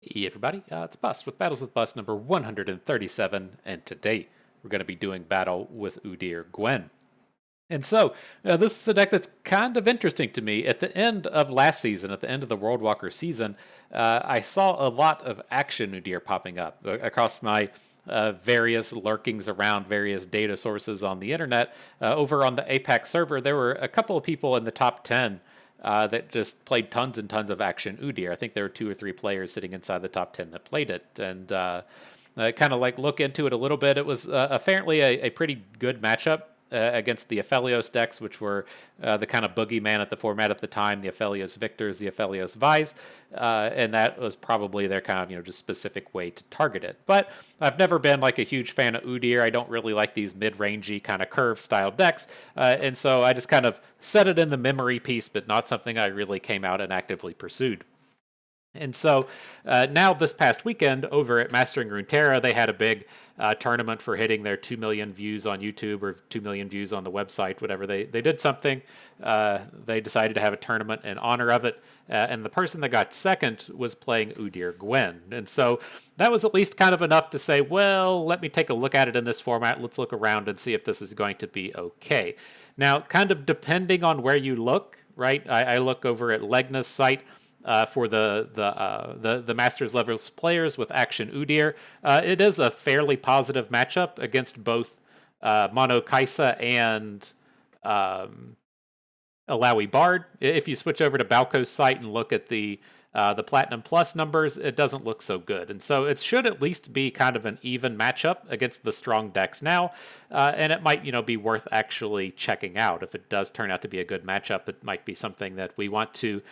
Hey everybody, it's Bust with Battles with Bust number 137, and today we're going to be doing battle with Udyr Gwen. And so, this is a deck that's kind of interesting to me. At the end of last season, at the end of the World Walker season, I saw a lot of action Udyr popping up across my various lurkings around various data sources on the internet. Over on the APAC server, there were a couple of people in the top 10 that just played tons and tons of action Udyr. I think there were 2 or 3 players sitting inside the top 10 that played it. And kind of like look into it a little bit. It was apparently a pretty good matchup against the Aphelios decks, which were the kind of boogeyman at the format at the time, the Aphelios Victors, the Aphelios Vise, and that was probably their kind of, just specific way to target it. But I've never been like a huge fan of Udyr. I don't really like these mid-rangey kind of curve style decks, and so I just kind of set it in the memory piece, but not something I really came out and actively pursued. And so now this past weekend over at Mastering Runeterra, they had a big tournament for hitting their 2 million views on YouTube or 2 million views on the website, whatever. They did something. They decided to have a tournament in honor of it. And the person that got second was playing Udyr Gwen. And so that was at least kind of enough to say, well, let me take a look at it in this format. Let's look around and see if this is going to be okay. Now, kind of depending on where you look, right? I look over at Legna's site. For the Masters levels players with Action Udyr. It is a fairly positive matchup against both Mono Kaisa and Alawi Bard. If you switch over to Balco's site and look at the Platinum Plus numbers, it doesn't look so good. And so it should at least be kind of an even matchup against the strong decks now. And it might, be worth actually checking out. If it does turn out to be a good matchup, it might be something that we want to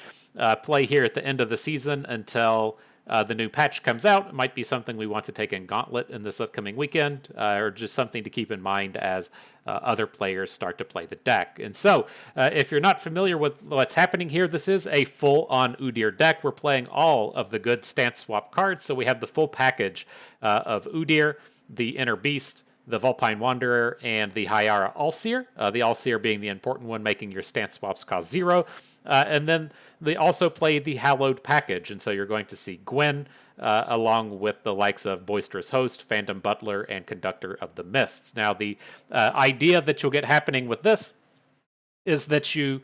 play here at the end of the season until the new patch comes out. It might be something we want to take in Gauntlet in this upcoming weekend, or just something to keep in mind as other players start to play the deck. And so, if you're not familiar with what's happening here, this is a full-on Udyr deck. We're playing all of the good stance swap cards, so we have the full package of Udyr, the Inner Beast, the Vulpine Wanderer, and the Hyara Allseer. The Allseer being the important one, making your stance swaps cost 0. And then they also play the Hallowed package, and so you're going to see Gwen, along with the likes of Boisterous Host, Phantom Butler, and Conductor of the Mists. Now, the idea that you'll get happening with this is that you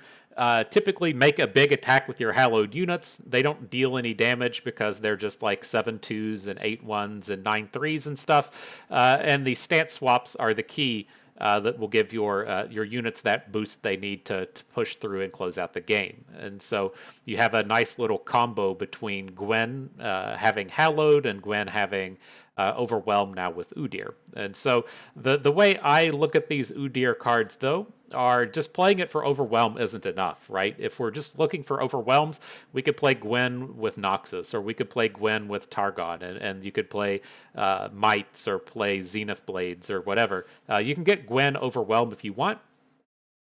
typically make a big attack with your Hallowed units. They don't deal any damage because they're just like 7/2s and 8/1s and 9/3s and stuff. And the stance swaps are the key that will give your units that boost they need to push through and close out the game. And so you have a nice little combo between Gwen having Hallowed and Gwen having Overwhelmed now with Udyr. And so the way I look at these Udyr cards, though, are just playing it for Overwhelm isn't enough, right? If we're just looking for Overwhelms, we could play Gwen with Noxus, or we could play Gwen with Targon, and you could play Mites, or play Zenith Blades, or whatever. You can get Gwen Overwhelmed if you want.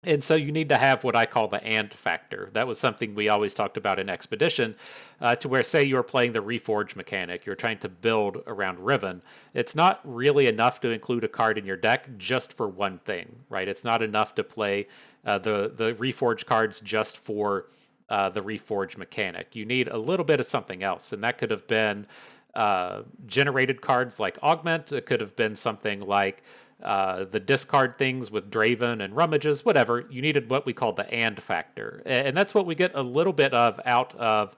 And so you need to have what I call the and factor. That was something we always talked about in Expedition, to where, say, you're playing the Reforge mechanic, you're trying to build around Riven. It's not really enough to include a card in your deck just for one thing, right? It's not enough to play the Reforge cards just for the Reforge mechanic. You need a little bit of something else, and that could have been generated cards like Augment. It could have been something like the discard things with Draven and Rummages, whatever. You needed what we call the and factor. And that's what we get a little bit of out of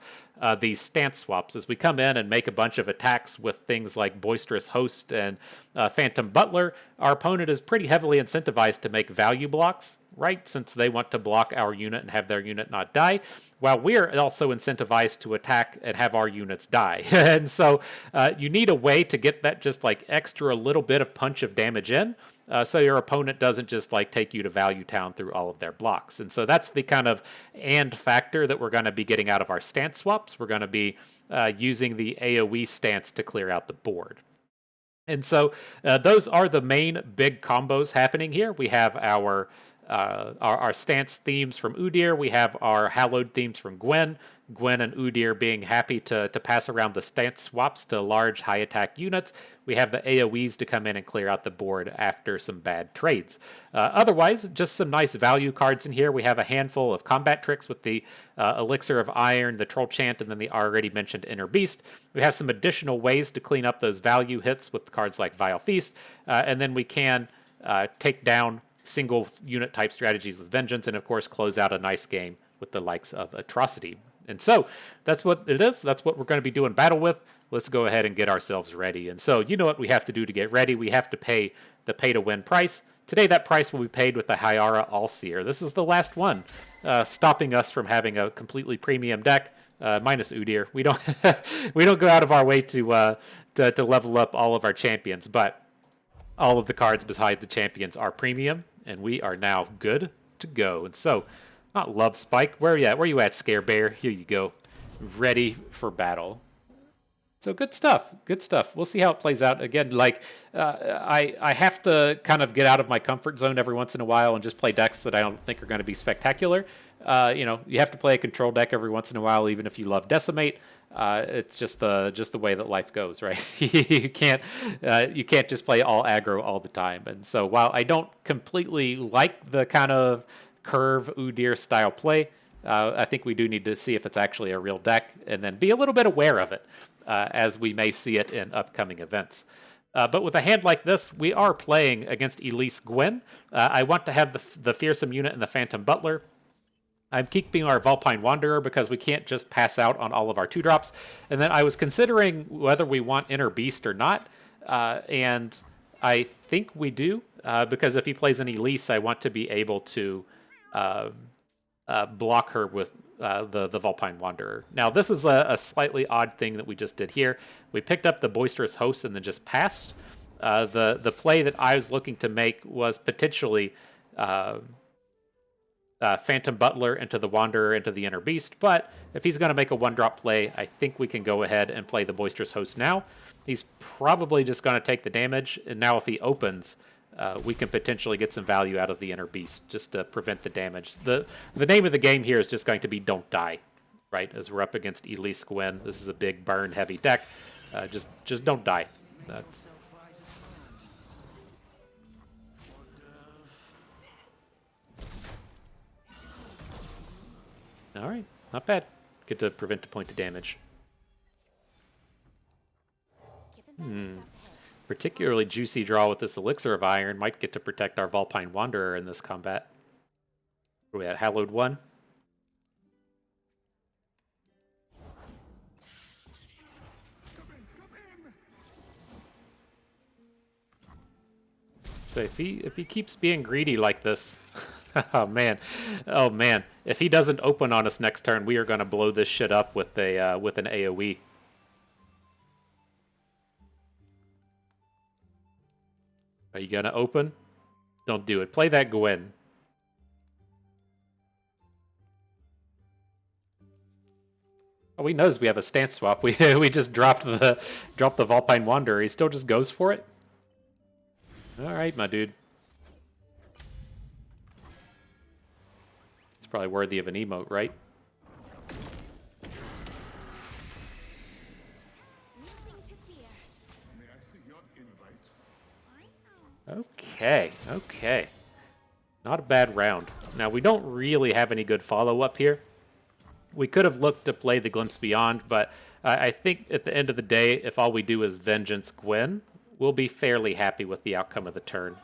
these stance swaps, as we come in and make a bunch of attacks with things like Boisterous Host and Phantom Butler. Our opponent is pretty heavily incentivized to make value blocks, right? Since they want to block our unit and have their unit not die, while we're also incentivized to attack and have our units die. And so you need a way to get that just like extra little bit of punch of damage in, so your opponent doesn't just like take you to Value Town through all of their blocks. And so that's the kind of and factor that we're going to be getting out of our stance swaps. We're going to be using the AoE stance to clear out the board. And so those are the main big combos happening here. We have our our stance themes from Udyr. We have our hallowed themes from Gwen. Gwen and Udyr being happy to pass around the stance swaps to large high attack units. We have the AoEs to come in and clear out the board after some bad trades. Otherwise, just some nice value cards in here. We have a handful of combat tricks with the Elixir of Iron, the Troll Chant, and then the already mentioned Inner Beast. We have some additional ways to clean up those value hits with cards like Vile Feast, and then we can take down single unit type strategies with Vengeance, and of course close out a nice game with the likes of Atrocity. And so that's what it is. That's what we're going to be doing battle with. Let's go ahead and get ourselves ready. And so you know what we have to do to get ready. We have to pay the pay-to-win price. Today that price will be paid with the Hyara All-Seer. This is the last one, stopping us from having a completely premium deck, minus Udyr. We don't we don't go out of our way to level up all of our champions, but all of the cards beside the champions are premium, and we are now good to go. And so, not Love Spike. Where are you at? Where are you at, Scare Bear? Here you go. Ready for battle. So good stuff. Good stuff. We'll see how it plays out. Again, like, I have to kind of get out of my comfort zone every once in a while and just play decks that I don't think are going to be spectacular. You have to play a control deck every once in a while, even if you love Decimate. It's just the way that life goes, right? you can't just play all aggro all the time. And so while I don't completely like the kind of curve Udyr style play, I think we do need to see if it's actually a real deck and then be a little bit aware of it, as we may see it in upcoming events. But with a hand like this, we are playing against Elise Gwen. I want to have the Fearsome unit and the Phantom Butler. I'm keeping our Vulpine Wanderer because we can't just pass out on all of our 2-drops. And then I was considering whether we want Inner Beast or not. And I think we do, because if he plays an Elise, I want to be able to block her with the Vulpine Wanderer. Now, this is a slightly odd thing that we just did here. We picked up the Boisterous Host and then just passed. The play that I was looking to make was potentially Phantom Butler into the Wanderer into the Inner Beast, but if he's going to make a 1-drop play, I think we can go ahead and play the Boisterous Host now. He's probably just going to take the damage, and now if he opens, we can potentially get some value out of the Inner Beast just to prevent the damage. The name of the game here is just going to be Don't Die, right? As we're up against Elise Gwen. This is a big burn-heavy deck. Just don't die. That's... All right, not bad. Get to prevent a point of damage. Particularly juicy draw with this Elixir of Iron. Might get to protect our Vulpine Wanderer in this combat. Where are we at? Hallowed 1. So if he keeps being greedy like this, oh man, if he doesn't open on us next turn, we are going to blow this shit up with an AoE. Are you going to open? Don't do it. Play that Gwen. Oh, he knows we have a stance swap. We just dropped the Vulpine Wanderer. He still just goes for it. All right, my dude. It's probably worthy of an emote, right? Okay. Not a bad round. Now, we don't really have any good follow-up here. We could have looked to play the Glimpse Beyond, but I think at the end of the day, if all we do is Vengeance Gwen, we'll be fairly happy with the outcome of the turn.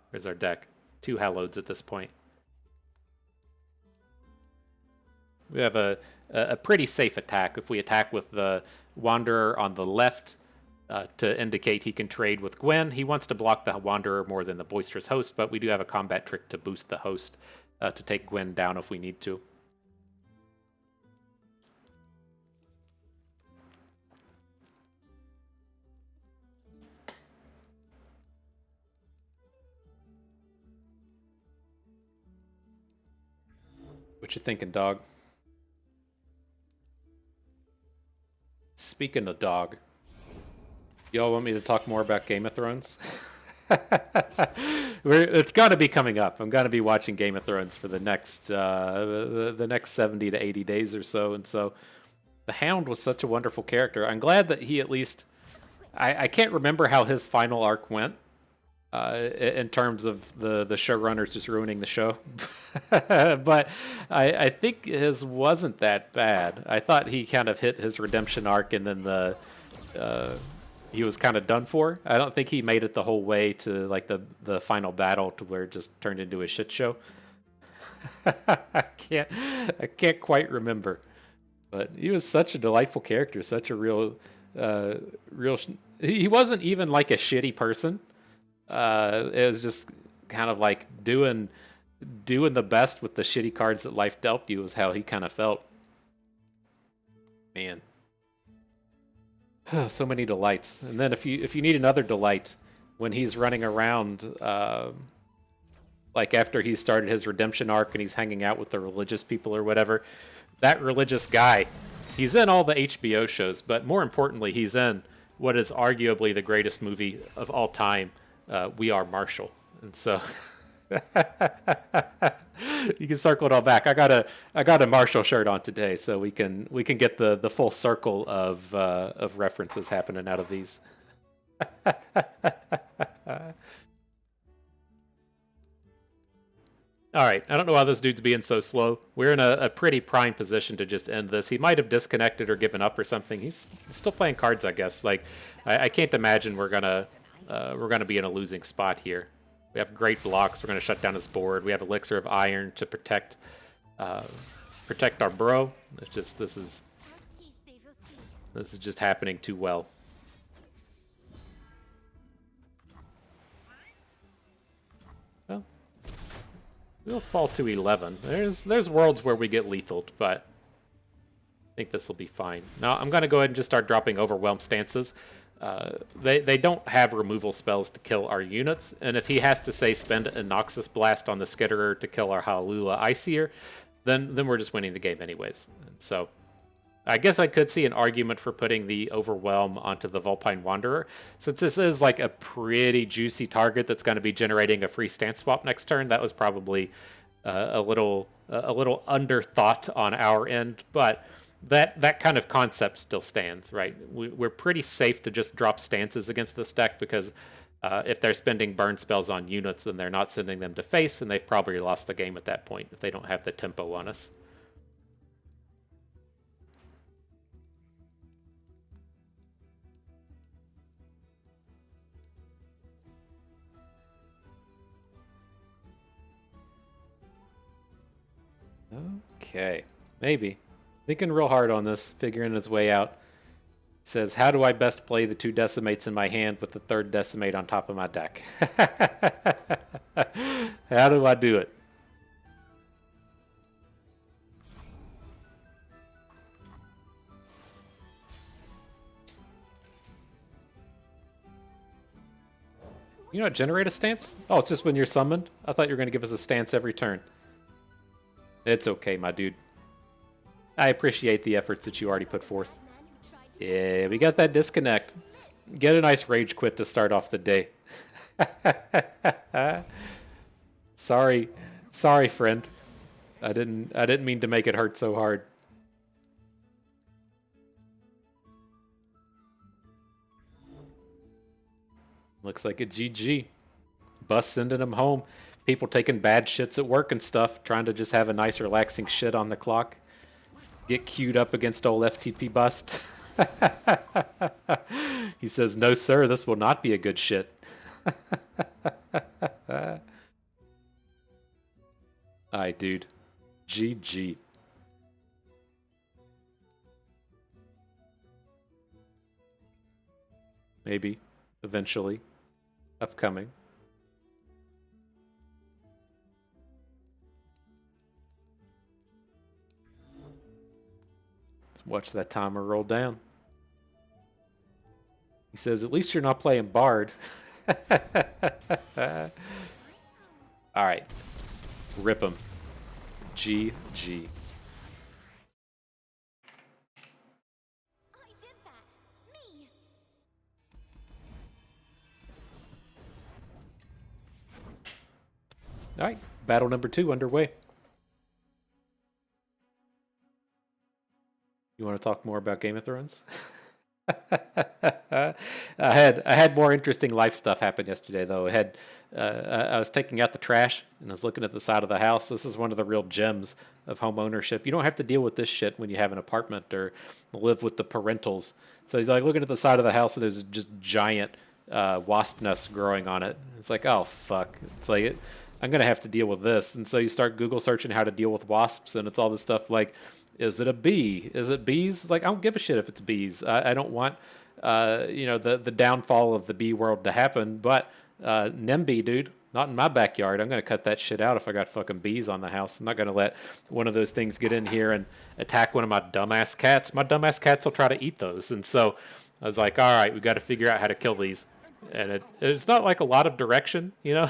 Where's our deck? 2 Halloweds at this point. We have a pretty safe attack. If we attack with the Wanderer on the left to indicate he can trade with Gwen, he wants to block the Wanderer more than the Boisterous Host, but we do have a combat trick to boost the Host to take Gwen down if we need to. What you thinking, dog? Speaking of dog, y'all want me to talk more about Game of Thrones? It's got to be coming up. I'm going to be watching Game of Thrones for the next the next 70 to 80 days or so, and so the Hound was such a wonderful character. I'm glad that he at least. I can't remember how his final arc went in terms of the showrunners just ruining the show, but I think his wasn't that bad. I thought he kind of hit his redemption arc, and then he was kind of done for. I don't think he made it the whole way to like the final battle to where it just turned into a shit show. I can't quite remember, but he was such a delightful character, such a real. He wasn't even like a shitty person. It was just kind of like doing the best with the shitty cards that life dealt you, is how he kind of felt. Man. So many delights. And then if you need another delight, when he's running around, like after he started his redemption arc and he's hanging out with the religious people or whatever, that religious guy, he's in all the HBO shows, but more importantly, he's in what is arguably the greatest movie of all time, We Are Marshall. And so you can circle it all back. I got a Marshall shirt on today, so we can get the full circle of references happening out of these. All right, I don't know why this dude's being so slow. We're in a pretty prime position to just end this. He might have disconnected or given up or something. He's still playing cards, I guess. Like I can't imagine we're gonna be in a losing spot here. We have great blocks. We're gonna shut down his board. We have Elixir of Iron to protect our bro. It's just this is just happening too well. Well, we'll fall to 11. There's worlds where we get lethaled, but I think this will be fine. Now I'm gonna go ahead and just start dropping Overwhelm stances. They don't have removal spells to kill our units, and if he has to say spend a Noxus Blast on the Skitterer to kill our Hallelujah Iceseer, then we're just winning the game anyways. And so I guess I could see an argument for putting the Overwhelm onto the Vulpine Wanderer, since this is like a pretty juicy target that's going to be generating a free stance swap next turn. That was probably a little underthought on our end, but that kind of concept still stands, right? We're pretty safe to just drop stances against this deck because if they're spending burn spells on units, then they're not sending them to face, and they've probably lost the game at that point if they don't have the tempo on us. Okay, maybe. Thinking real hard on this, figuring his way out. It says, how do I best play the 2 decimates in my hand with the 3rd decimate on top of my deck? How do I do it? You know what, generate a stance? Oh, it's just when you're summoned? I thought you were going to give us a stance every turn. It's okay, my dude. I appreciate the efforts that you already put forth. Yeah, we got that disconnect. Get a nice rage quit to start off the day. Sorry, friend. I didn't mean to make it hurt so hard. Looks like a GG. Bus sending him home. People taking bad shits at work and stuff, trying to just have a nice relaxing shit on the clock. Get queued up against old FTP Bust. He says, no sir, this will not be a good shit. Alright, dude. GG. Maybe. Eventually. Upcoming. Watch that timer roll down. He says, at least you're not playing Bard. Alright. Rip him. GG. All right, battle number 2 underway. You want to talk more about Game of Thrones? I had more interesting life stuff happen yesterday though. I was taking out the trash and I was looking at the side of the house. This is one of the real gems of home ownership. You don't have to deal with this shit when you have an apartment or live with the parentals. So he's like looking at the side of the house and there's just giant wasp nests growing on it. It's like, oh fuck. It's like I'm gonna have to deal with this. And so you start Google searching how to deal with wasps, and it's all this stuff like, is it a bee? Is it bees? Like, I don't give a shit if it's bees. I don't want, the downfall of the bee world to happen. But NIMBY, dude, not in my backyard. I'm gonna cut that shit out if I got fucking bees on the house. I'm not gonna let one of those things get in here and attack one of my dumbass cats. My dumbass cats will try to eat those. And so I was like, all right, we got to figure out how to kill these. And it's not like a lot of direction, you know.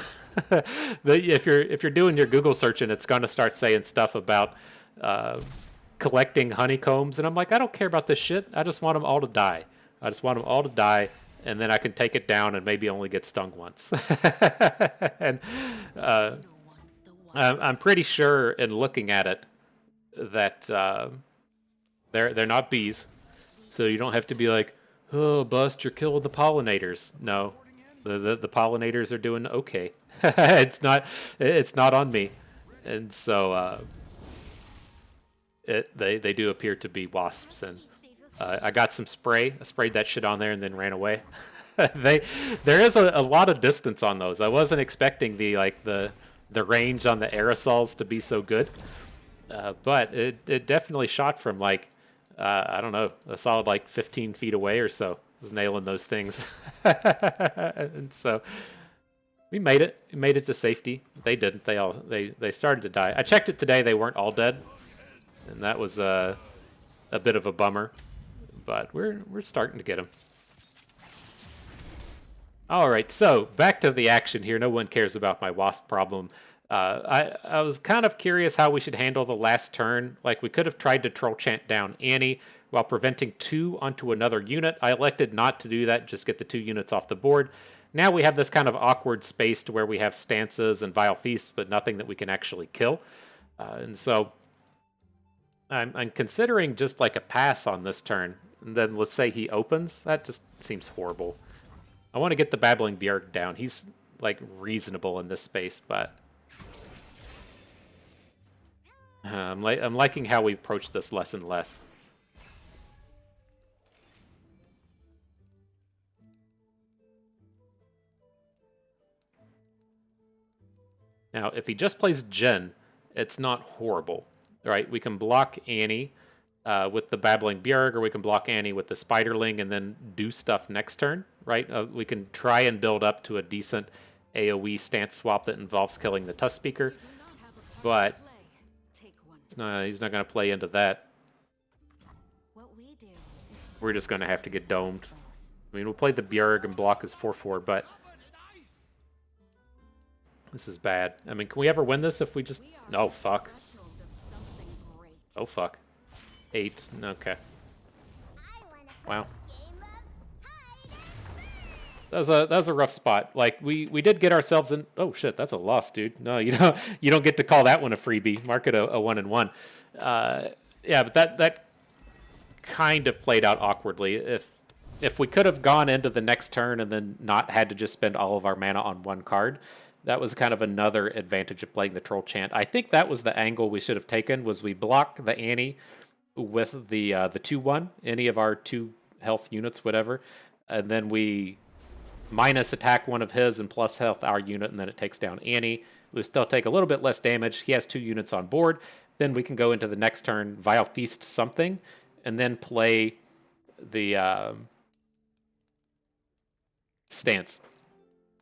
If you're doing your Google searching, it's going to start saying stuff about collecting honeycombs, and I'm like, I don't care about this shit. I just want them all to die. I just want them all to die, and then I can take it down and maybe only get stung once. And I'm pretty sure in looking at it that they're not bees, so you don't have to be like, oh, Bust, you're killing the pollinators. No, the pollinators are doing okay. It's not on me, and so they do appear to be wasps. And I got some spray. I sprayed that shit on there and then ran away. There is a lot of distance on those. I wasn't expecting the range on the aerosols to be so good, but it definitely shot from like. I don't know, a solid like 15 feet away or so. Was nailing those things. And so we made it. We made it to safety. They didn't. They started to die. I checked it today. They weren't all dead, and that was a bit of a bummer. But we're starting to get them. All right, so back to the action here. No one cares about my wasp problem. I was kind of curious how we should handle the last turn. Like, we could have tried to troll chant down Annie while preventing 2 onto another unit. I elected not to do that, just get the 2 units off the board. Now we have this kind of awkward space to where we have stances and vile feasts, but nothing that we can actually kill. And so I'm considering just like a pass on this turn. And then let's say he opens. That just seems horrible. I want to get the Babbling Bjerg down. He's like reasonable in this space, but I'm liking how we approach this less and less. Now, if he just plays Jen, it's not horrible, right? We can block Annie with the Babbling Bjerg, or we can block Annie with the Spiderling and then do stuff next turn, right? We can try and build up to a decent AoE stance swap that involves killing the Tusk Speaker, but he's not going to play into that. We're just going to have to get domed. I mean, we'll play the Bjerg and block his 4/4, but this is bad. I mean, can we ever win this if we just... Oh, fuck. Oh, fuck. 8. Okay. Wow. That was a rough spot. Like, we did get ourselves in... Oh, shit, that's a loss, dude. No, you don't get to call that one a freebie. Mark it a 1-1. Yeah, but that kind of played out awkwardly. If we could have gone into the next turn and then not had to just spend all of our mana on one card, that was kind of another advantage of playing the Troll Chant. I think that was the angle we should have taken, was we block the Annie with the 2/1, any of our 2 health units, whatever, and then we minus attack one of his and plus health our unit, and then it takes down Annie. We still take a little bit less damage. He has 2 units on board. Then we can go into the next turn, Vile Feast something, and then play the stance.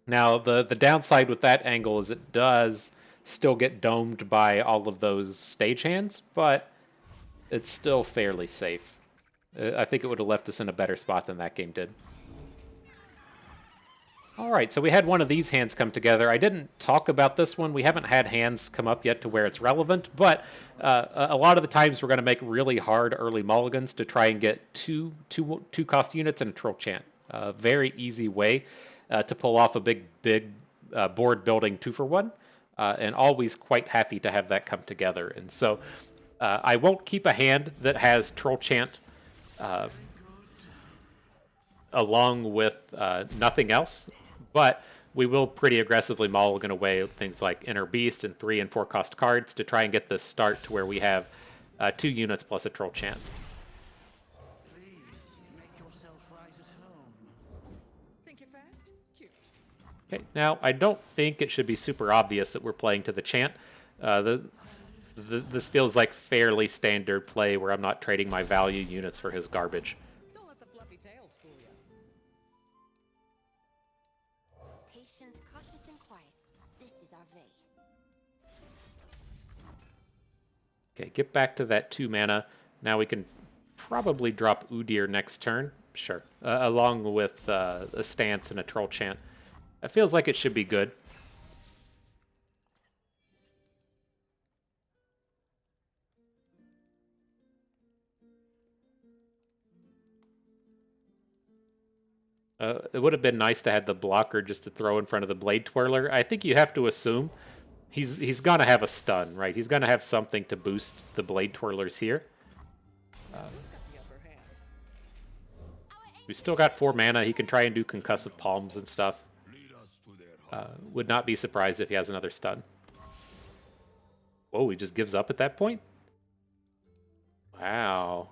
Now, the downside with that angle is it does still get domed by all of those stagehands, but it's still fairly safe. I think it would have left us in a better spot than that game did. All right, so we had one of these hands come together. I didn't talk about this one. We haven't had hands come up yet to where it's relevant, but a lot of the times we're going to make really hard early mulligans to try and get two cost units and a Troll Chant. A very easy way to pull off a big board building 2-for-1. and always quite happy to have that come together. And so I won't keep a hand that has Troll Chant along with nothing else, but we will pretty aggressively mulligan away things like Inner Beast and 3 and 4 cost cards to try and get this start to where we have 2 units plus a Troll Chant. Okay, now I don't think it should be super obvious that we're playing to the Chant. This feels like fairly standard play where I'm not trading my value units for his garbage. Don't let the fluffy tails fool you. Patient, cautious, and quiet. This is our way. Okay, get back to that 2 mana. Now we can probably drop Udyr next turn. Sure. Along with a Stance and a Troll Chant. It feels like it should be good. It would have been nice to have the blocker just to throw in front of the Blade Twirler. I think you have to assume he's going to have a stun, right? He's going to have something to boost the Blade Twirlers here. We still got 4 mana. He can try and do Concussive Palms and stuff. Would not be surprised if he has another stun. Whoa, he just gives up at that point? Wow.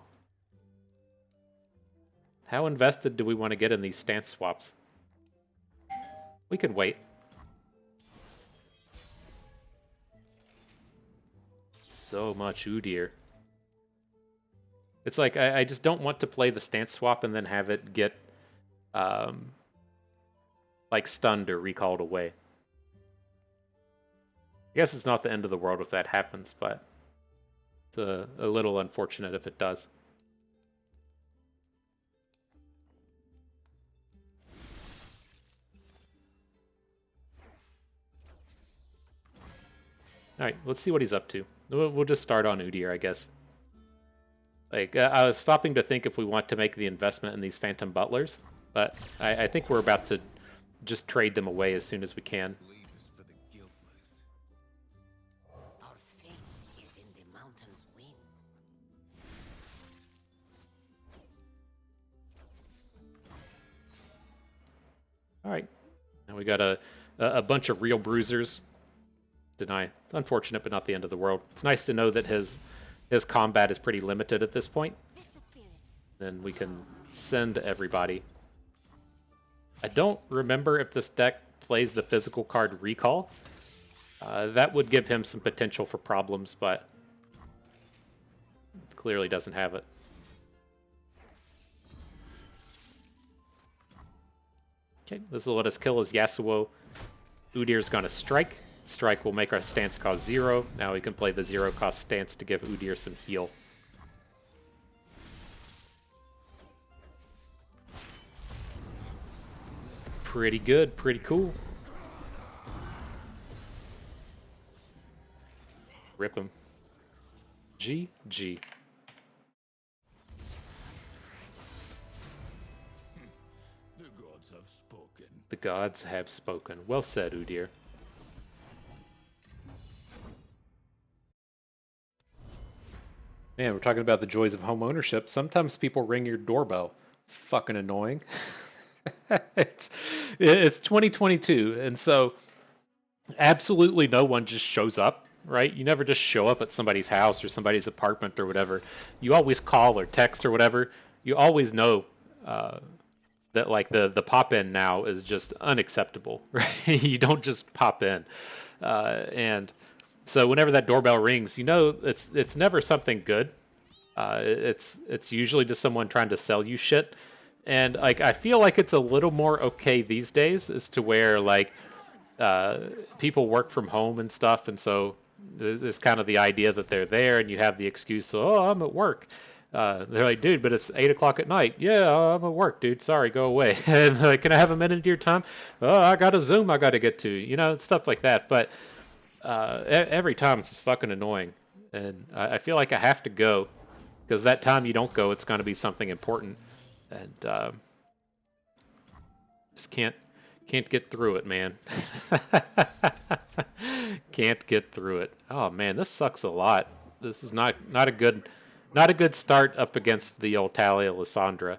How invested do we want to get in these stance swaps? We can wait. So much Udyr. It's like, I just don't want to play the stance swap and then have it get, like, stunned or recalled away. I guess it's not the end of the world if that happens, but it's a little unfortunate if it does. Alright, let's see what he's up to. We'll just start on Udyr, I guess. Like, I was stopping to think if we want to make the investment in these Phantom Butlers, but I think we're about to just trade them away as soon as we can. Our fate is in the mountain's winds. Alright, now we got a bunch of real bruisers. Deny. It's unfortunate, but not the end of the world. It's nice to know that his combat is pretty limited at this point. Then we can send everybody. I don't remember if this deck plays the physical card Recall. That would give him some potential for problems, but clearly doesn't have it. Okay, this will let us kill his Yasuo. Udyr's gonna strike. Strike will make our stance cost 0. Now we can play the 0 cost stance to give Udyr some heal. Pretty good, pretty cool. Rip him. GG. The gods have spoken. The gods have spoken. Well said, Udyr. Man, we're talking about the joys of home ownership. Sometimes people ring your doorbell. It's fucking annoying. it's 2022, and so absolutely no one just shows up, right? You never just show up at somebody's house or somebody's apartment or whatever. You always call or text or whatever. You always know that like the pop in now is just unacceptable, right? You don't just pop in, and so whenever that doorbell rings, you know it's never something good. It's usually just someone trying to sell you shit. And like I feel like it's a little more okay these days as to where like people work from home and stuff, and so there's kind of the idea that they're there, and you have the excuse, oh, I'm at work. They're like, dude, but it's 8 o'clock at night. Yeah, I'm at work, dude. Sorry, go away. And like, can I have a minute of your time? Oh, I got a Zoom I got to get to. You know, stuff like that. But every time it's just fucking annoying, and I feel like I have to go because that time you don't go, it's going to be something important, and just can't get through it, man. Can't get through it. Oh man, this sucks a lot. This is not a good start up against the old Talia Lysandra.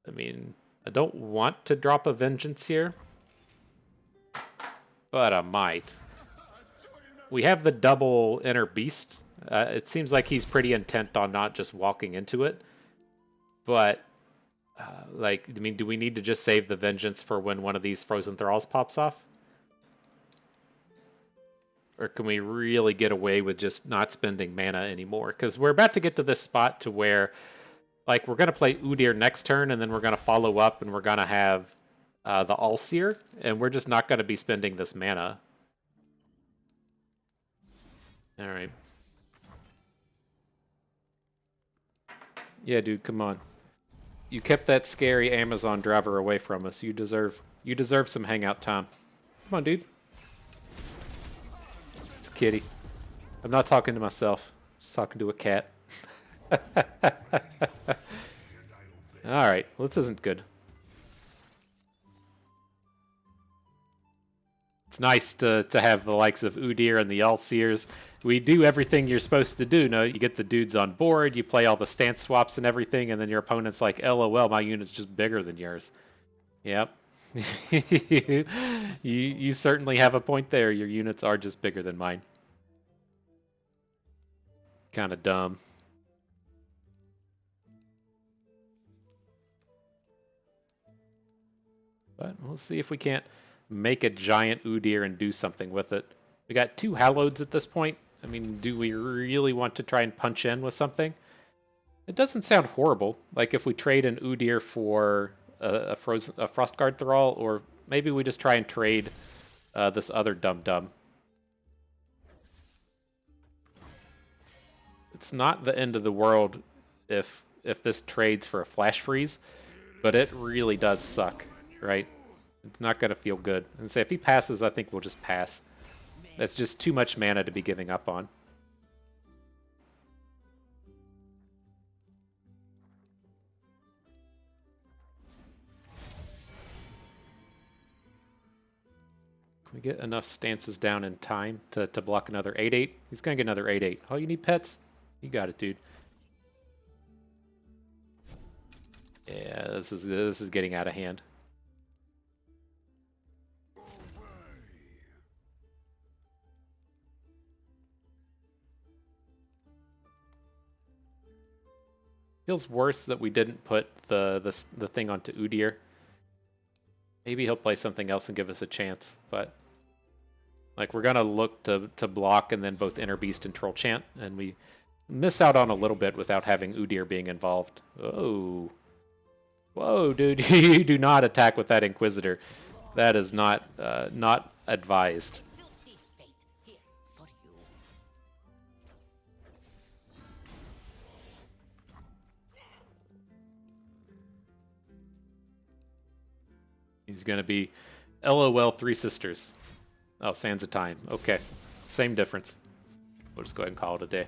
I mean, I don't want to drop a vengeance here, but I might. We have the double inner beast. It seems like he's pretty intent on not just walking into it, but like, I mean, do we need to just save the vengeance for when one of these frozen thralls pops off? Or can we really get away with just not spending mana anymore? Because we're about to get to this spot to where, like, we're going to play Udyr next turn, and then we're going to follow up, and we're going to have the Allseer, and we're just not going to be spending this mana. All right. Yeah, dude, come on. You kept that scary Amazon driver away from us. You deserve some hangout time. Come on, dude. It's Kitty. I'm not talking to myself. I'm just talking to a cat. Alright, well, this isn't good. It's nice to have the likes of Udyr and the Allseers. We do everything you're supposed to do. No, you get the dudes on board, you play all the stance swaps and everything, and then your opponent's like, LOL, my unit's just bigger than yours. Yep. you certainly have a point there. Your units are just bigger than mine. Kind of dumb. But we'll see if we can't make a giant Udyr and do something with it. We got 2 Halloweds at this point. I mean, do we really want to try and punch in with something? It doesn't sound horrible. Like if we trade an Udyr for a Frostguard Thrall, or maybe we just try and trade this other dum-dum. It's not the end of the world if this trades for a flash freeze, but it really does suck, right? It's not going to feel good. And say if he passes, I think we'll just pass. That's just too much mana to be giving up on. Can we get enough stances down in time to block another 8/8? He's going to get another 8/8. Oh, you need pets? You got it, dude. Yeah, this is getting out of hand. Feels worse that we didn't put the thing onto Udyr. Maybe he'll play something else and give us a chance, but like we're gonna look to block and then both Inner Beast and Troll Chant, and we miss out on a little bit without having Udyr being involved. Oh. Whoa, dude, you do not attack with that Inquisitor. That is not advised. He's going to be LOL 3 Sisters. Oh, Sands of Time. Okay. Same difference. We'll just go ahead and call it a day.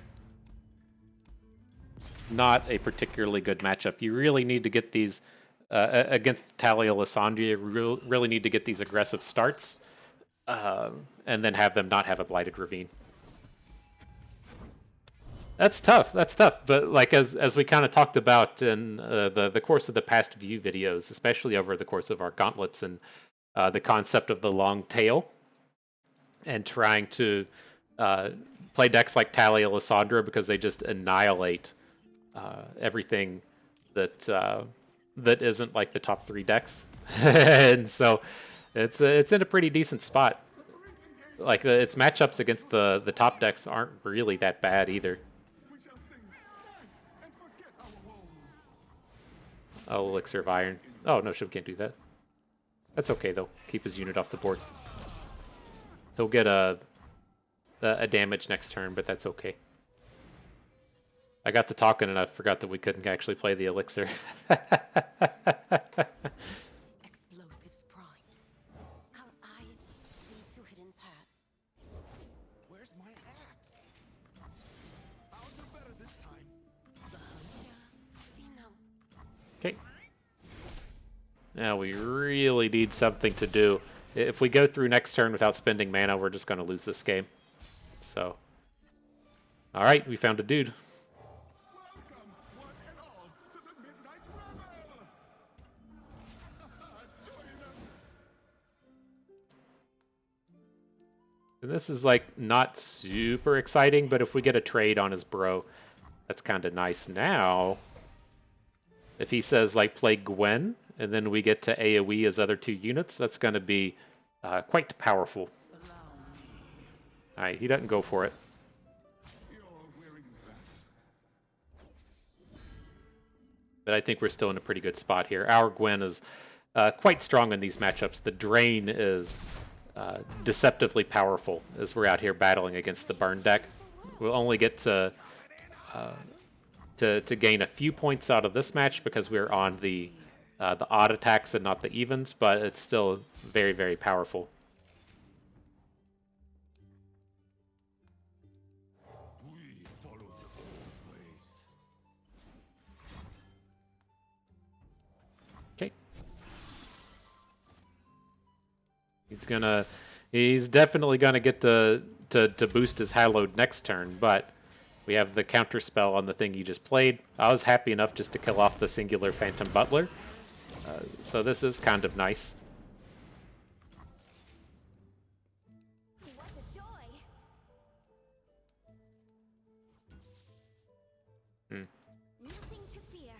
Not a particularly good matchup. You really need to get these against Talia Lysandra. You really need to get these aggressive starts and then have them not have a Blighted Ravine. That's tough. That's tough. But like as we kind of talked about in the course of the past few videos, especially over the course of our gauntlets and the concept of the long tail and trying to play decks like Talia Lysandra because they just annihilate everything that that isn't like the top 3 decks. And so it's in a pretty decent spot. Like its matchups against the top decks aren't really that bad either. Oh, Elixir of Iron. Oh, no, Shiv can't do that. That's okay, though. Keep his unit off the board. He'll get a damage next turn, but that's okay. I got to talking and I forgot that we couldn't actually play the Elixir. Explosives primed. Our eyes lead to hidden paths. Where's my axe? I'll do better this time. The hunter, we know. Okay. Now we really need something to do. If we go through next turn without spending mana, we're just going to lose this game. So, all right, we found a dude. Welcome, one and all, to the Midnight Revel! Join us. And this is like not super exciting, but if we get a trade on his bro, that's kind of nice. Now, if he says like play Gwen, and then we get to AoE as other 2 units, that's going to be quite powerful. All right, he doesn't go for it. You're wearing that. But I think we're still in a pretty good spot here. Our Gwen is quite strong in these matchups. The drain is deceptively powerful as we're out here battling against the burn deck. We'll only get to gain a few points out of this match because we're on the odd attacks and not the evens, but it's still very, very powerful. We follow the old ways. Okay. He's definitely gonna get to boost his Hallowed next turn, but we have the counter spell on the thing you just played. I was happy enough just to kill off the singular Phantom Butler, so this is kind of nice. What a joy! Nothing to fear.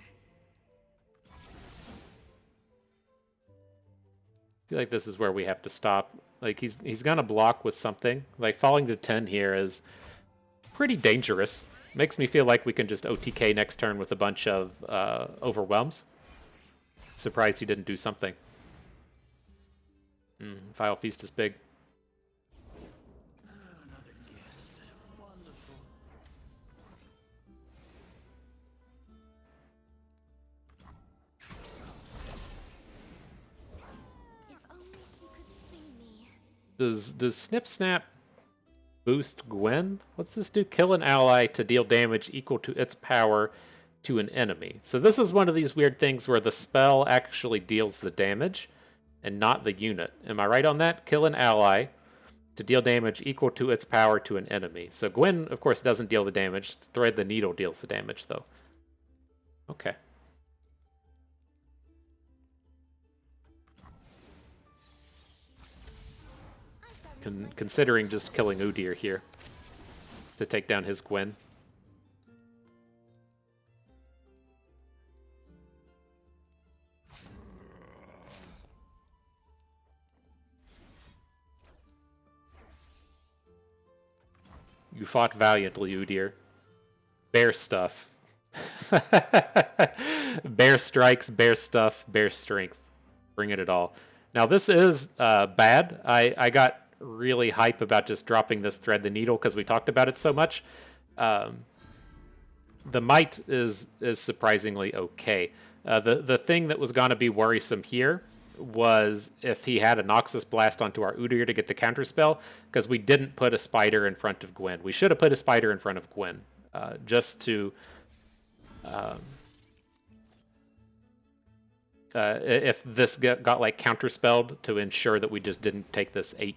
I feel like this is where we have to stop. Like he's gonna block with something. Like falling to 10 here is pretty dangerous. Makes me feel like we can just OTK next turn with a bunch of overwhelms. Surprised he didn't do something. Vile Feast is big. If only she could see me. Does Snip Snap boost Gwen? What's this do? Kill an ally to deal damage equal to its power to an enemy. So this is one of these weird things where the spell actually deals the damage and not the unit. Am I right on that? Kill an ally to deal damage equal to its power to an enemy. So Gwen, of course, doesn't deal the damage. Thread the Needle deals the damage, though. Okay. Considering just killing Udyr here to take down his Gwen. You fought valiantly, Udyr. Bear stuff. Bear strikes, bear stuff, bear strength. Bring it all. Now this is bad. I got really hype about just dropping this Thread the Needle because we talked about it so much. The Might is surprisingly okay. The thing that was going to be worrisome here was if he had a Noxus Blast onto our Udyr to get the counterspell, because we didn't put a Spider in front of Gwen. We should have put a Spider in front of Gwen, just to... if this got like counterspelled to ensure that we just didn't take this 8.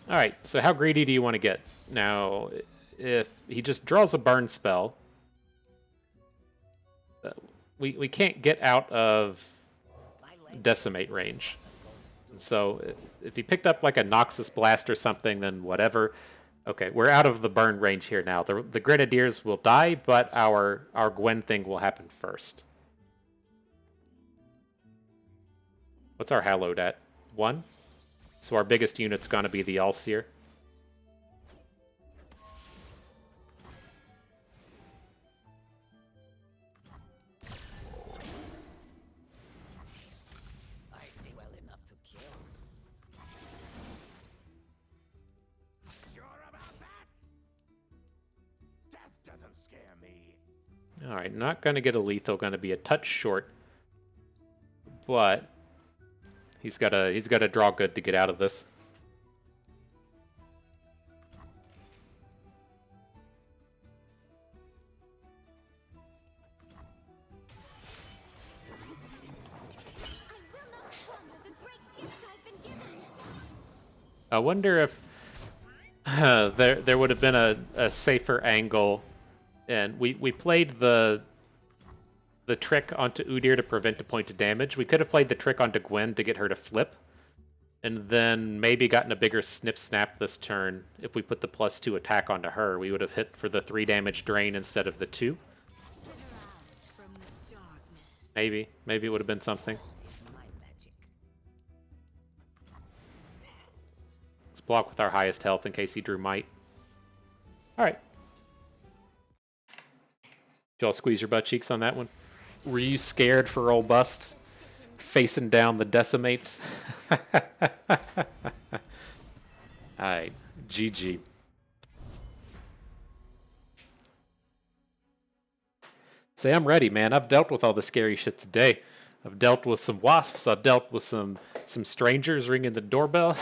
All right, so how greedy do you want to get? Now, if he just draws a burn spell, we can't get out of decimate range. And so if he picked up like a Noxus Blast or something, then whatever. Okay, we're out of the burn range here now. The Grenadiers will die, but our Gwen thing will happen first. What's our Hallowed at? 1? So our biggest unit's going to be the Allseer. I see well enough to kill. Sure about that? Death doesn't scare me. All right, not going to get a lethal, going to be a touch short. But he's got to draw good to get out of this. I wonder if there would have been a safer angle, and we played the trick onto Udyr to prevent a point of damage. We could have played the trick onto Gwen to get her to flip, and then maybe gotten a bigger snip snap this turn. If we put the +2 attack onto her, we would have hit for the 3 damage drain instead of the 2. Maybe it would have been something. My magic. Let's block with our highest health in case he drew might. All right. Did y'all squeeze your butt cheeks on that one? Were you scared for old Bust facing down the decimates? Alright, GG. Say I'm ready, man. I've dealt with all the scary shit today. I've dealt with some wasps. I've dealt with some strangers ringing the doorbell.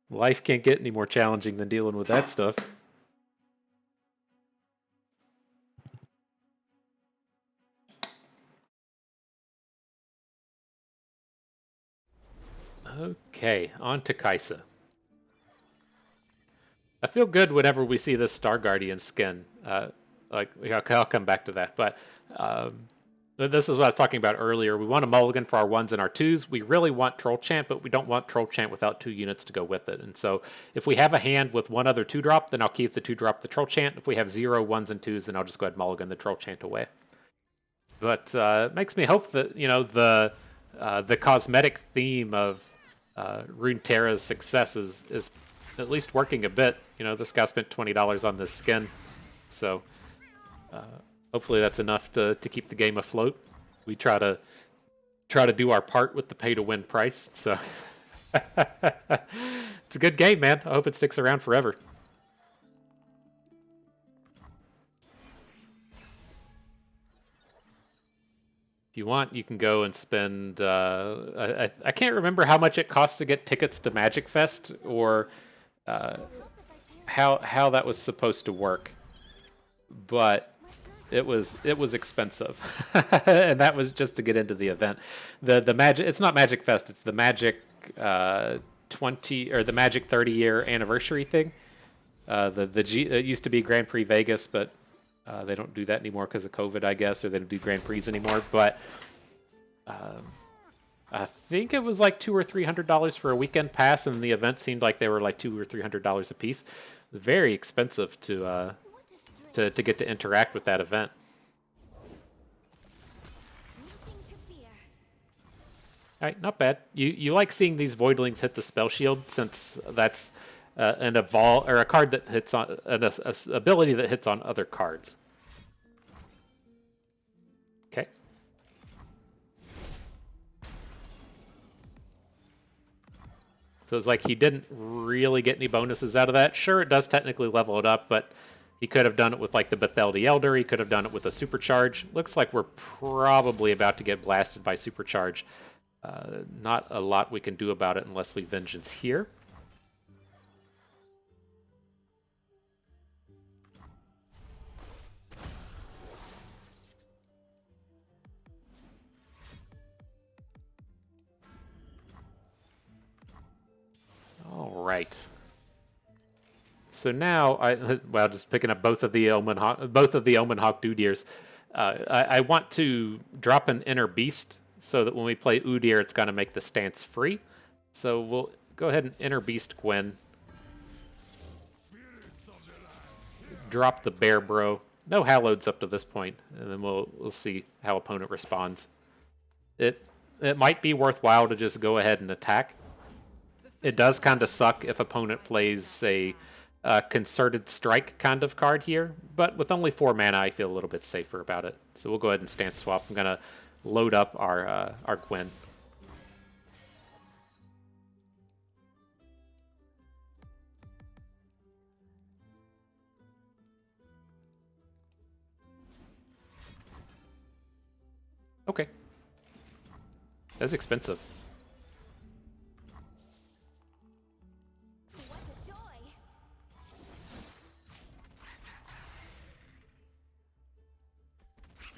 Life can't get any more challenging than dealing with that stuff. Okay, on to Kaisa. I feel good whenever we see this Star Guardian skin. I'll come back to that, but this is what I was talking about earlier. We want a mulligan for our 1s and our 2s. We really want Troll Chant, but we don't want Troll Chant without 2 units to go with it. And so if we have a hand with 1 other 2-drop, then I'll keep the 2-drop the Troll Chant. If we have 0 1s and 2s, then I'll just go ahead and mulligan the Troll Chant away. But it makes me hope that, you know, the cosmetic theme of Runeterra's success is at least working a bit. You know, this guy spent $20 on this skin, so hopefully that's enough to keep the game afloat. We try to do our part with the pay-to-win price, so it's a good game, man. I hope it sticks around forever. If you want, you can go and spend... I can't remember how much it costs to get tickets to Magic Fest, or how that was supposed to work. But it was expensive, and that was just to get into the event. The Magic... It's not Magic Fest. It's the Magic 20 or the Magic 30-year anniversary thing. It used to be Grand Prix Vegas, but they don't do that anymore because of COVID, I guess, or they don't do Grand Prix anymore. But I think it was like $200 or $300 for a weekend pass, and the event seemed like they were like $200 or $300 a piece. Very expensive to get to interact with that event. All right, not bad. You like seeing these Voidlings hit the spell shield, since that's an evolve or a card that hits on an ability that hits on other cards. Okay. So it's like he didn't really get any bonuses out of that. Sure, it does technically level it up, but he could have done it with like the Bethel the Elder. He could have done it with a Supercharge. Looks like we're probably about to get blasted by Supercharge. Not a lot we can do about it unless we Vengeance here. All right. So now, just picking up both of the Omen Hawk Udyrs. I want to drop an Inner Beast so that when we play Udyr, it's going to make the stance free. So we'll go ahead and Inner Beast Gwen. Drop the Bear Bro. No Halloweds up to this point, and then we'll see how opponent responds. It might be worthwhile to just go ahead and attack. It does kind of suck if opponent plays a Concerted Strike kind of card here, but with only 4 mana, I feel a little bit safer about it. So we'll go ahead and stance swap. I'm gonna load up our Gwen. Okay, that's expensive.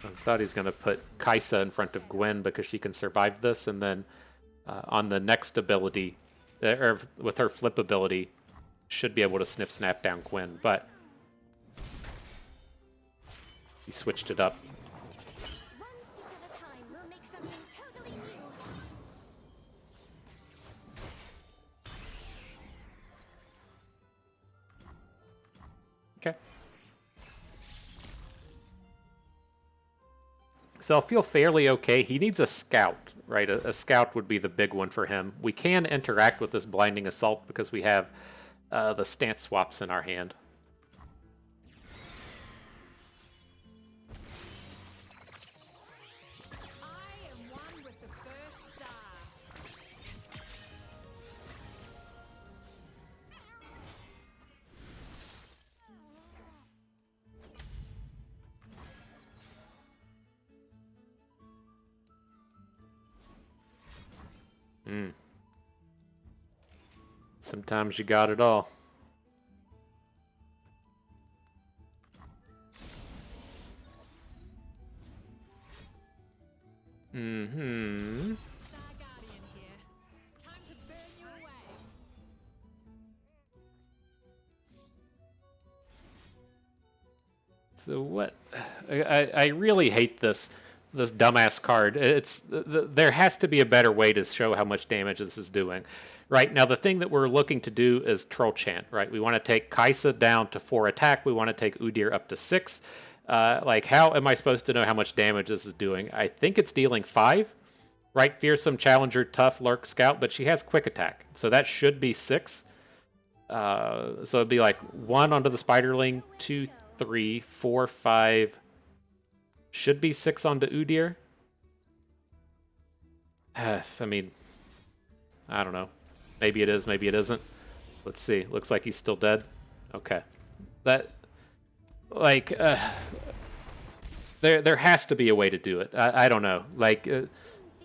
I thought he's going to put Kaisa in front of Gwen because she can survive this, and then on the next ability, or with her flip ability, should be able to snap down Gwyn, but he switched it up. One stitch at a time, we'll make something totally new. Okay. So I'll feel fairly okay. He needs a scout, right? A scout would be the big one for him. We can interact with this blinding assault because we have the stance swaps in our hand. I am one with the first star. Sometimes you got it all. Mm-hmm. Star Guardian here. Time to burn you away. So what? I really hate this dumbass card. There has to be a better way to show how much damage this is doing. Right now, the thing that we're looking to do is Troll Chant. Right, we want to take Kaisa down to 4 attack. We want to take Udyr up to 6. Like, how am I supposed to know how much damage this is doing? I think it's dealing 5. Right, Fearsome, Challenger, Tough, Lurk, Scout, but she has Quick Attack, so that should be 6. So it'd be like 1 onto the Spiderling, 2, 3, 4, 5. Should be 6 onto Udyr. I mean, I don't know. Maybe it is, maybe it isn't. Let's see. Looks like he's still dead. Okay. That, like, there has to be a way to do it. I don't know. Like,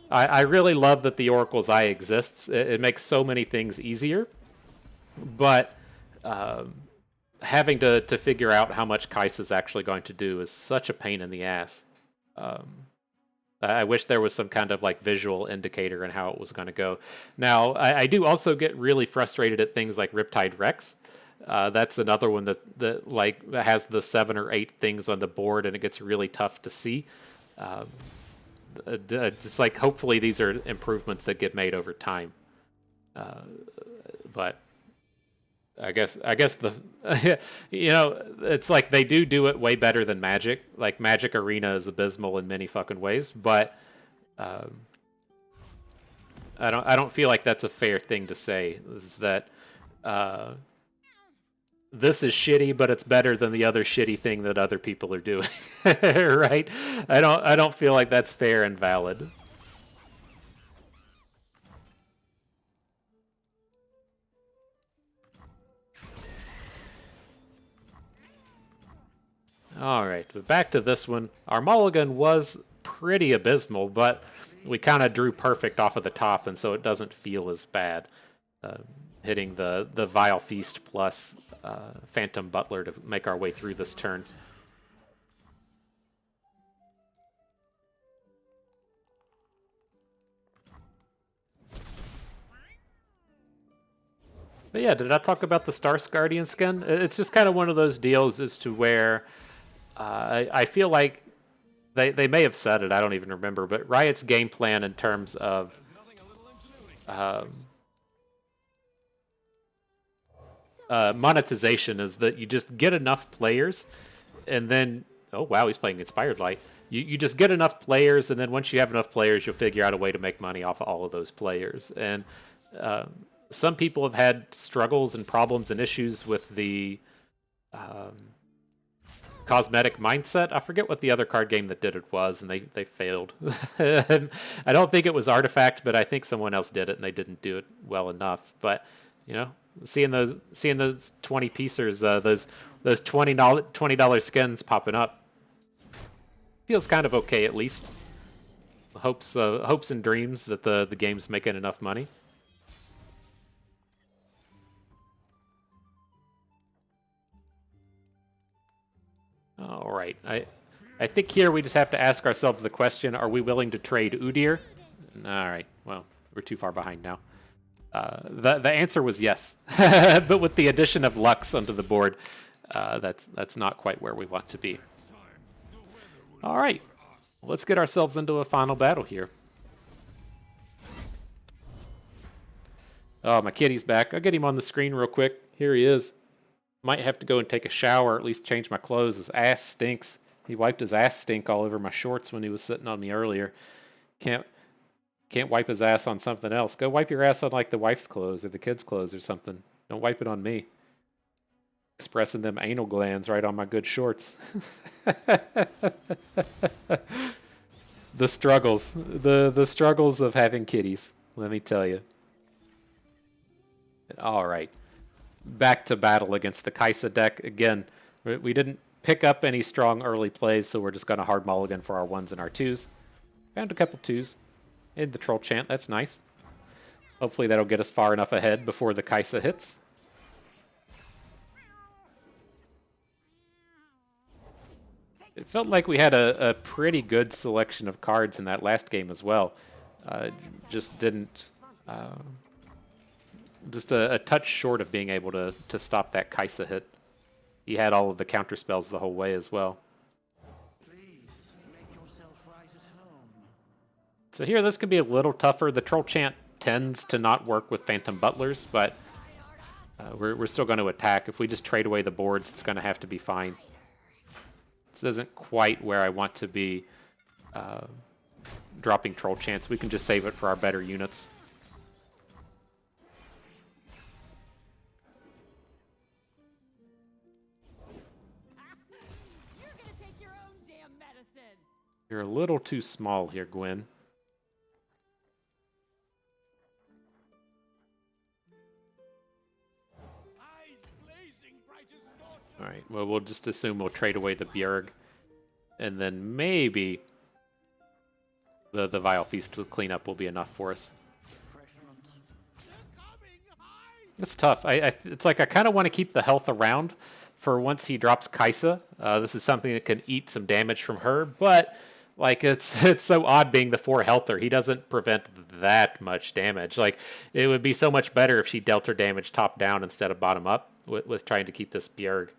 I really love that the Oracle's Eye exists. It makes so many things easier. But having to figure out how much Kaisa's actually going to do is such a pain in the ass. I wish there was some kind of like visual indicator in how it was going to go. Now, I do also get really frustrated at things like Riptide Rex. That's another one that like has the 7 or 8 things on the board, and it gets really tough to see. Just like hopefully these are improvements that get made over time. But I guess the you know, it's like they do it way better than Magic. Like Magic Arena is abysmal in many fucking ways, but I don't feel like that's a fair thing to say. Is that this is shitty, but it's better than the other shitty thing that other people are doing, right? I don't feel like that's fair and valid. Alright, but back to this one. Our mulligan was pretty abysmal, but we kind of drew perfect off of the top, and so it doesn't feel as bad. Hitting the Vile Feast plus Phantom Butler to make our way through this turn. But yeah, did I talk about the Star Guardian skin? It's just kind of one of those deals as to where I feel like they may have said it, I don't even remember, but Riot's game plan in terms of monetization is that you just get enough players, and then, oh wow, he's playing Inspired Light. You just get enough players, and then once you have enough players, you'll figure out a way to make money off of all of those players. And some people have had struggles and problems and issues with the cosmetic mindset. I forget what the other card game that did it was, and they failed. I don't think it was Artifact, but I think someone else did it, and they didn't do it well enough. But you know, seeing those 20 piecers, those $20 skins popping up, feels kind of okay at least. Hopes and dreams that the game's making enough money. All right, I think here we just have to ask ourselves the question: are we willing to trade Udyr? All right, well, We're too far behind now. The answer was yes, but with the addition of Lux onto the board, that's not quite where we want to be. All right, let's get ourselves into a final battle here. Oh, my kitty's back. I'll get him on the screen real quick. Here he is. Might have to go and take a shower, or at least change my clothes. His ass stinks. He wiped his ass stink all over my shorts when he was sitting on me earlier. Can't wipe his ass on something else. Go wipe your ass on like the wife's clothes or the kids' clothes or something. Don't wipe it on me. Expressing them anal glands right on my good shorts. The struggles. The struggles of having kitties, let me tell you. All right. Back to battle against the Kaisa deck. Again, we didn't pick up any strong early plays, so we're just going to hard mulligan for our 1s and our 2s. Found a couple 2s. In the troll chant, that's nice. Hopefully that'll get us far enough ahead before the Kaisa hits. It felt like we had a pretty good selection of cards in that last game as well. Just didn't... just a touch short of being able to stop that Kaisa hit. He had all of the counter spells the whole way as well. So here, this could be a little tougher. The Troll Chant tends to not work with Phantom Butlers, but we're still going to attack. If we just trade away the boards, it's going to have to be fine. This isn't quite where I want to be dropping Troll Chants. We can just save it for our better units. You're gonna take your own damn medicine. You're a little too small here, Gwen. All right, well, we'll just assume we'll trade away the Bjerg. And then maybe the Vile Feast with cleanup will be enough for us. It's tough. It's like I kind of want to keep the health around for once he drops Kaisa. This is something that can eat some damage from her, but like it's so odd being the 4 healther. He doesn't prevent that much damage. Like it would be so much better if she dealt her damage top down instead of bottom up with trying to keep this Bjerg.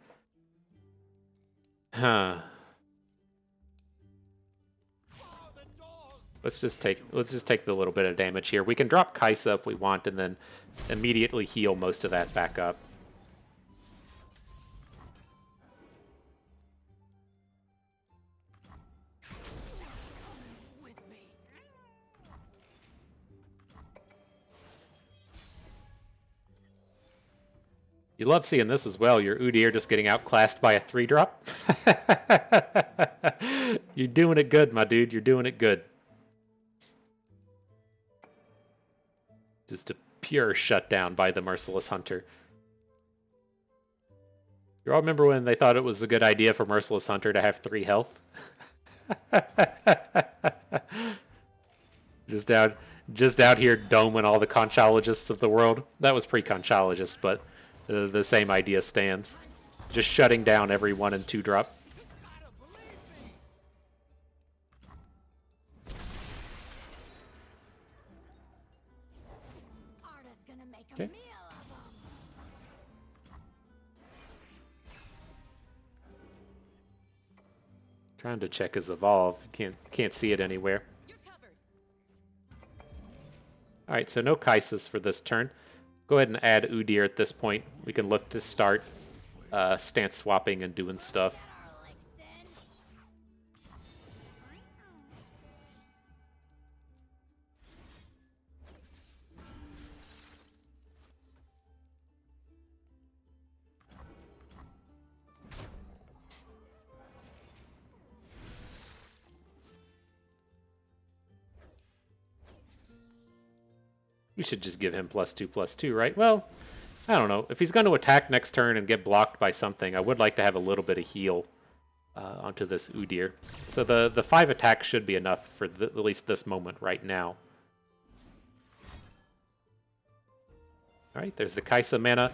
Huh. Let's just take the little bit of damage here. We can drop Kaisa if we want, and then immediately heal most of that back up. You love seeing this as well. Your Udyr just getting outclassed by a 3-drop. You're doing it good, my dude. You're doing it good. Just a pure shutdown by the Merciless Hunter. You all remember when they thought it was a good idea for Merciless Hunter to have 3 health? Just out here doming all the conchologists of the world. That was pre-conchologist, but the same idea stands. Just shutting down every 1 and 2 drop. Okay. Trying to check his evolve. Can't see it anywhere. All right, so no Kaisas for this turn. Go ahead and add Udyr at this point. We can look to start stance swapping and doing stuff. We should just give him +2/+2, right? Well, I don't know. If he's going to attack next turn and get blocked by something, I would like to have a little bit of heal onto this Udyr. So the 5 attacks should be enough for at least this moment right now. All right, there's the Kaisa mana.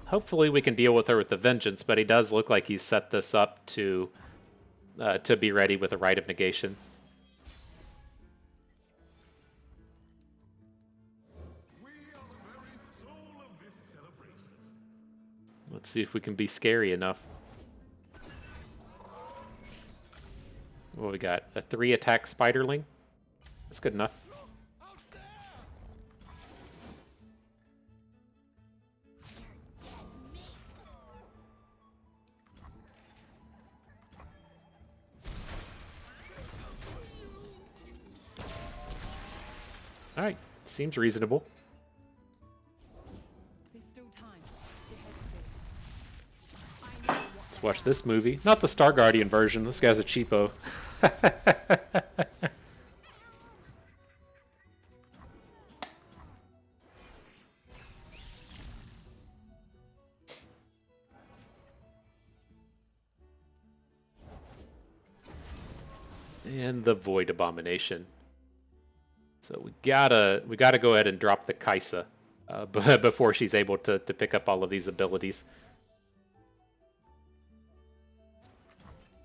Hopefully we can deal with her with the Vengeance, but he does look like he's set this up to be ready with a Rite of Negation. Let's see if we can be scary enough. What we got? A 3-attack Spiderling? That's good enough. Alright, seems reasonable. There's still time to hesitate. Let's watch this movie. Not the Star Guardian version. This guy's a cheapo. And the Void Abomination. So we gotta go ahead and drop the Kaisa before she's able to pick up all of these abilities.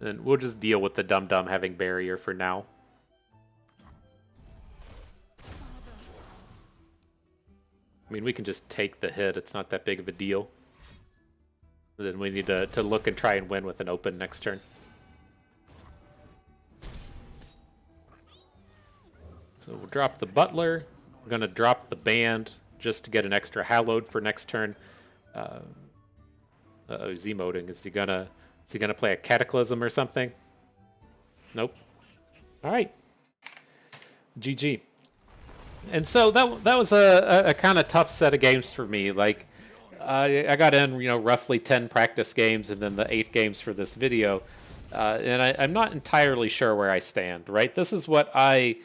And we'll just deal with the Dum Dum having barrier for now. I mean, we can just take the hit. It's not that big of a deal. And then we need to look and try and win with an open next turn. So we'll drop the Butler. We're going to drop the Band just to get an extra Hallowed for next turn. He's emoting. Is he gonna play a Cataclysm or something? Nope. All right. GG. And so that was a kind of tough set of games for me. Like I got in, roughly 10 practice games and then the 8 games for this video. And I'm not entirely sure where I stand, right? This is what I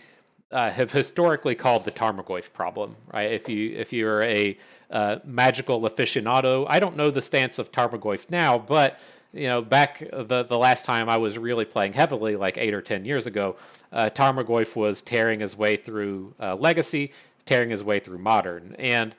have historically called the Tarmogoyf problem, right? If you're a magical aficionado, I don't know the stance of Tarmogoyf now, but back the last time I was really playing heavily, like 8 or 10 years ago, Tarmogoyf was tearing his way through Legacy, tearing his way through Modern, and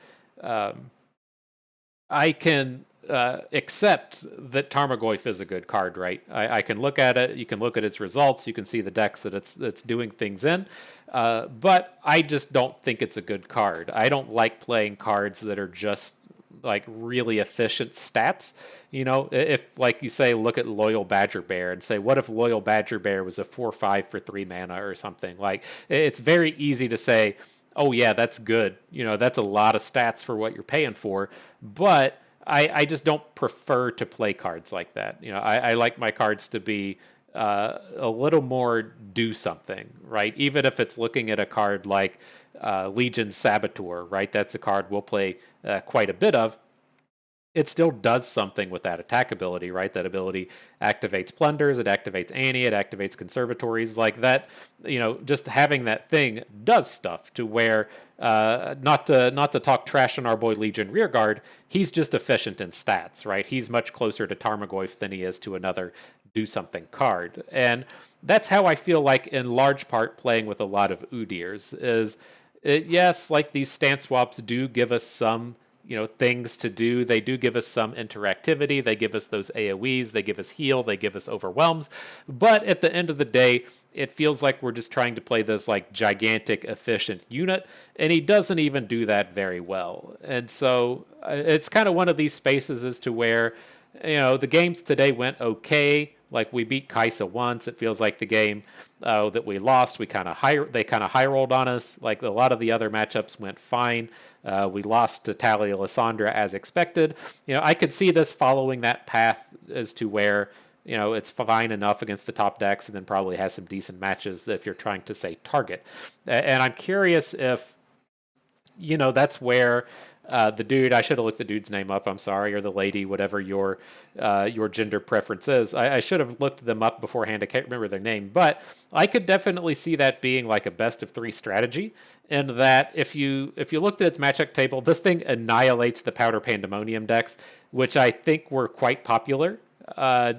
I can accept that Tarmogoyf is a good card, right? I can look at it, you can look at its results, you can see the decks that it's doing things in, but I just don't think it's a good card. I don't like playing cards that are just like really efficient stats. If like you say, look at Loyal Badger Bear and say, what if Loyal Badger Bear was a 4/5 for 3 mana or something? Like, it's very easy to say, oh yeah, that's good. That's a lot of stats for what you're paying for, but I just don't prefer to play cards like that. I like my cards to be a little more do something, right? Even if it's looking at a card like Legion Saboteur, right? That's a card we'll play quite a bit of. It still does something with that attack ability, right? That ability activates Plunders, it activates Annie, it activates Conservatories, like that. Just having that thing does stuff to where, not to talk trash on our boy Legion Rearguard, he's just efficient in stats, right? He's much closer to Tarmogoyf than he is to another do something card, and that's how I feel like in large part playing with a lot of Udyrs is. Yes, like these stance swaps do give us some things to do. They do give us some interactivity. They give us those AoEs. They give us heal. They give us overwhelms. But at the end of the day, it feels like we're just trying to play this like gigantic efficient unit, and he doesn't even do that very well. And so it's kind of one of these spaces as to where the games today went okay. Like, we beat Kaisa once. It feels like the game that we lost, they kind of high rolled on us. Like, a lot of the other matchups went fine. We lost to Talia Lysandra as expected. I could see this following that path as to where it's fine enough against the top decks and then probably has some decent matches if you're trying to say target. And I'm curious if that's where the dude, I should have looked the dude's name up, I'm sorry, or the lady, whatever your gender preference is. I should have looked them up beforehand. I can't remember their name, but I could definitely see that being like a best of 3 strategy, and that if you looked at its matchup table, this thing annihilates the Powder Pandemonium decks, which I think were quite popular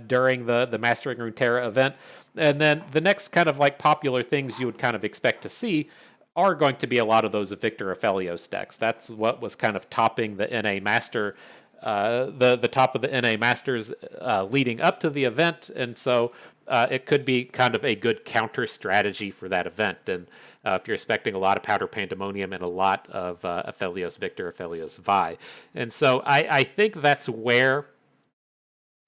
during the Mastering Runeterra event. And then the next kind of like popular things you would kind of expect to see are going to be a lot of those Victor Aphelios decks. That's what was kind of topping the NA Master, the top of the NA Masters leading up to the event, and so it could be kind of a good counter strategy for that event. And if you're expecting a lot of Powder Pandemonium and a lot of Aphelios Victor, Aphelios Vi. And so I think that's where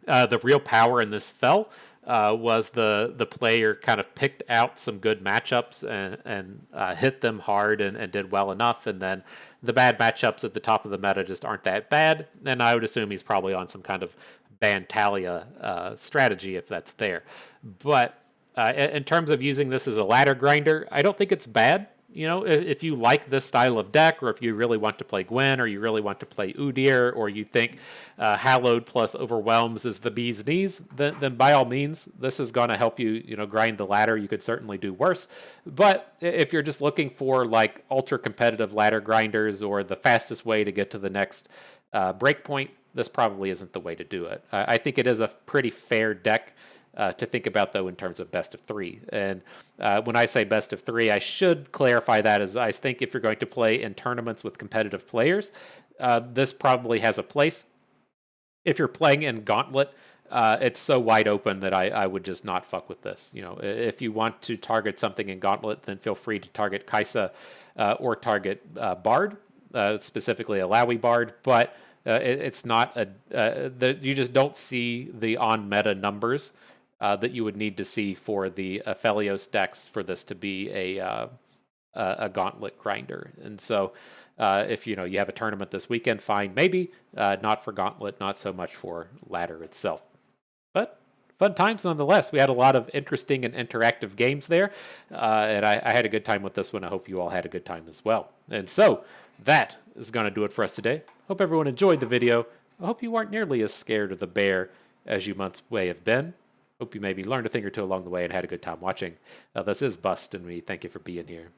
The real power in this fell was the player kind of picked out some good matchups and hit them hard and did well enough, and then the bad matchups at the top of the meta just aren't that bad. And I would assume he's probably on some kind of Bantalia strategy if that's there. But in terms of using this as a ladder grinder, I don't think it's bad. You know, if you like this style of deck, or if you really want to play Gwen, or you really want to play Udyr, or you think Hallowed plus Overwhelms is the bee's knees, then by all means, this is going to help you, you know, grind the ladder. You could certainly do worse. But if you're just looking for like ultra competitive ladder grinders or the fastest way to get to the next breakpoint, this probably isn't the way to do it. I think it is a pretty fair deck to think about, though, in terms of best of 3. And when I say best of 3, I should clarify that as I think if you're going to play in tournaments with competitive players, this probably has a place. If you're playing in Gauntlet, it's so wide open that I would just not fuck with this. You know, if you want to target something in Gauntlet, then feel free to target Kaisa or target Bard, specifically a Lowy Bard, but it's not you just don't see the on-meta numbers that you would need to see for the Aphelios decks for this to be a Gauntlet grinder. And so if you have a tournament this weekend, fine, maybe. Not for Gauntlet, not so much for ladder itself. But fun times nonetheless. We had a lot of interesting and interactive games there, and I had a good time with this one. I hope you all had a good time as well. And so that is going to do it for us today. Hope everyone enjoyed the video. I hope you aren't nearly as scared of the bear as you months may have been. Hope you maybe learned a thing or two along the way and had a good time watching. This is Bust, and we thank you for being here.